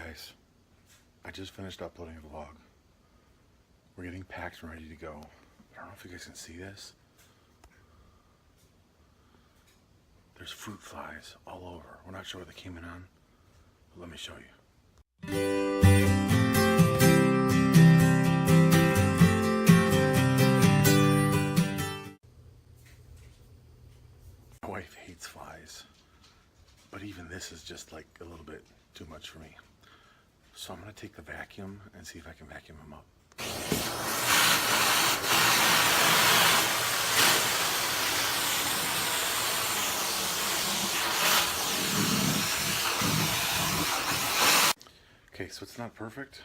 guys, I just finished uploading a vlog. We're getting packed and ready to go. I don't know if you guys can see this. There's fruit flies all over. We're not sure what they came in on, but let me show you. My wife hates flies, but even this is just like a little bit too much for me. So I'm gonna take the vacuum and see if I can vacuum them up. Okay, so it's not perfect,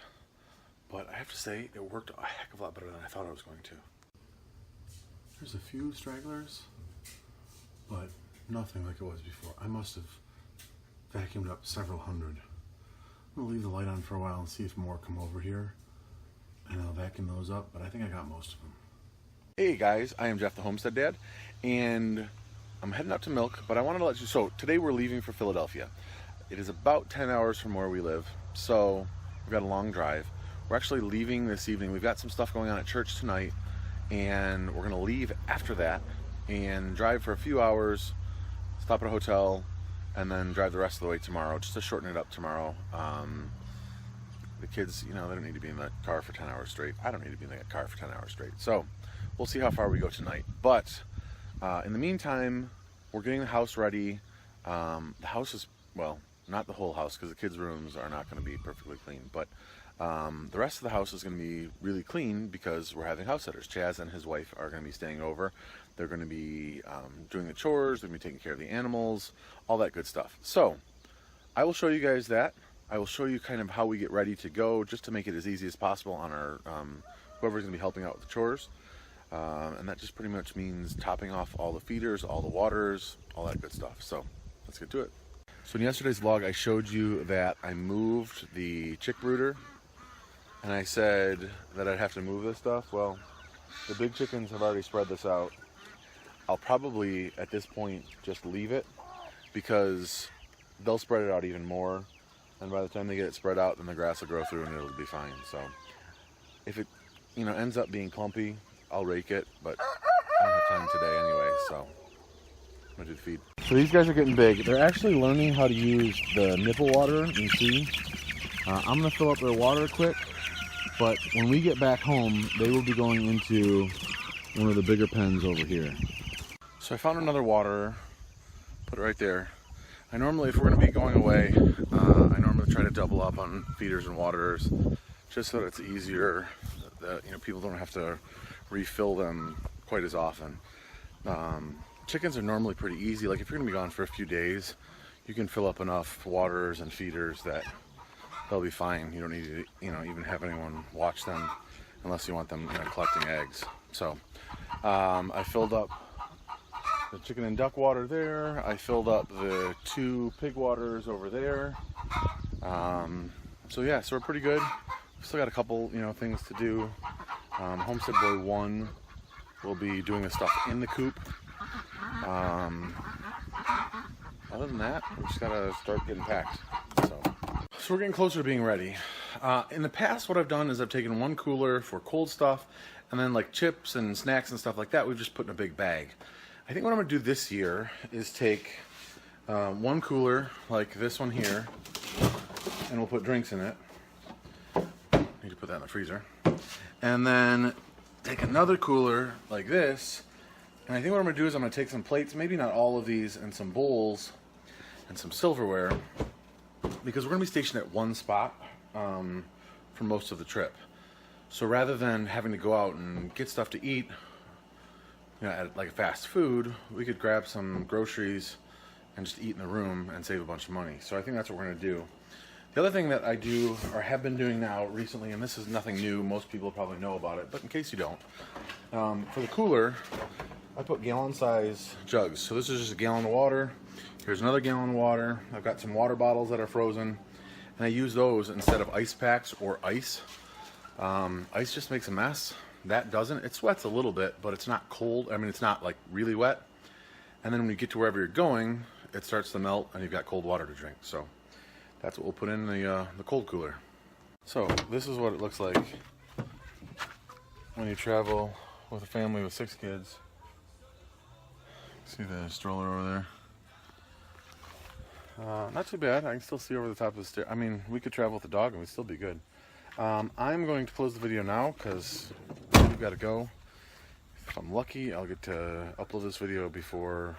but I have to say it worked a heck of a lot better than I thought it was going to. There's a few stragglers, but nothing like it was before. I must have vacuumed up several hundred. I'm gonna leave the light on for a while and see if more come over here, and I'll vacuum those up, but I think I got most of them. Hey guys, I am Jeff the Homestead Dad, and I'm heading up to Milk, but I wanted to let you, so today we're leaving for Philadelphia. It is about 10 hours from where we live, so we've got a long drive. We're actually leaving this evening. We've got some stuff going on at church tonight, and we're gonna leave after that and drive for a few hours, stop at a hotel, and then drive the rest of the way tomorrow, just to shorten it up tomorrow. The kids, you know, they don't need to be in the car for 10 hours straight. I don't need to be in the car for 10 hours straight. So we'll see how far we go tonight. But in the meantime, we're getting the house ready. The house is, well, not the whole house, because the kids' rooms are not going to be perfectly clean, but the rest of the house is going to be really clean because we're having house sitters. Chaz and his wife are going to be staying over. They're going to be doing the chores, they're going to be taking care of the animals, all that good stuff. So I will show you guys that. I will show you kind of how we get ready to go, just to make it as easy as possible on our whoever's going to be helping out with the chores. And that just pretty much means topping off all the feeders, all the waters, all that good stuff. So let's get to it. So in yesterday's vlog, I showed you that I moved the chick brooder, and I said that I'd have to move this stuff. Well, the big chickens have already spread this out. I'll probably, at this point, just leave it, because they'll spread it out even more, and by the time they get it spread out, then the grass will grow through and it'll be fine. So if it, you know, ends up being clumpy, I'll rake it, but I don't have time today anyway, so I'm gonna do the feed. So these guys are getting big. They're actually learning how to use the nipple water. You see, I'm gonna fill up their water quick, but when we get back home, they will be going into one of the bigger pens over here. So I found another water, put it right there. I normally, if we're gonna be going away, I normally try to double up on feeders and waters, just so that it's easier, that, you know, people don't have to refill them quite as often. Chickens are normally pretty easy. Like if you're gonna be gone for a few days, you can fill up enough waters and feeders that they'll be fine. You don't need to, you know, even have anyone watch them unless you want them, you know, collecting eggs. So I filled up the chicken and duck water there. I filled up the 2 pig waters over there. So yeah, so we're pretty good. We've still got a couple, you know, things to do. Homestead Boy 1 will be doing the stuff in the coop. Other than that, we just gotta start getting packed. So we're getting closer to being ready. In the past, what I've done is I've taken one cooler for cold stuff, and then like chips and snacks and stuff like that, we've just put in a big bag. I think what I'm gonna do this year is take one cooler like this one here, and we'll put drinks in it. Need to put that in the freezer. And then take another cooler like this, and I think what I'm gonna do is I'm gonna take some plates, maybe not all of these, and some bowls and some silverware, because we're gonna be stationed at one spot for most of the trip. So rather than having to go out and get stuff to eat, you know, at like fast food, we could grab some groceries and just eat in the room and save a bunch of money. So I think that's what we're gonna do. The other thing that I do, or have been doing now recently, and this is nothing new, most people probably know about it, but in case you don't, for the cooler, I put gallon size jugs. So this is just a gallon of water. Here's another gallon of water. I've got some water bottles that are frozen, and I use those instead of ice packs or ice. Ice just makes a mess. That doesn't. It sweats a little bit, but it's not cold. I mean, it's not like really wet. And then when you get to wherever you're going, it starts to melt and you've got cold water to drink. So That's what we'll put in the cold cooler. So this is what it looks like when you travel with a family with 6 kids. See the stroller over there? Not too bad. I can still see over the top of the stair. I mean, we could travel with the dog and we'd still be good. I'm going to close the video now because we've got to go. If I'm lucky, I'll get to upload this video before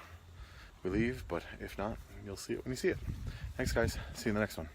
we leave, but if not, you'll see it when you see it. Thanks, guys. See you in the next one.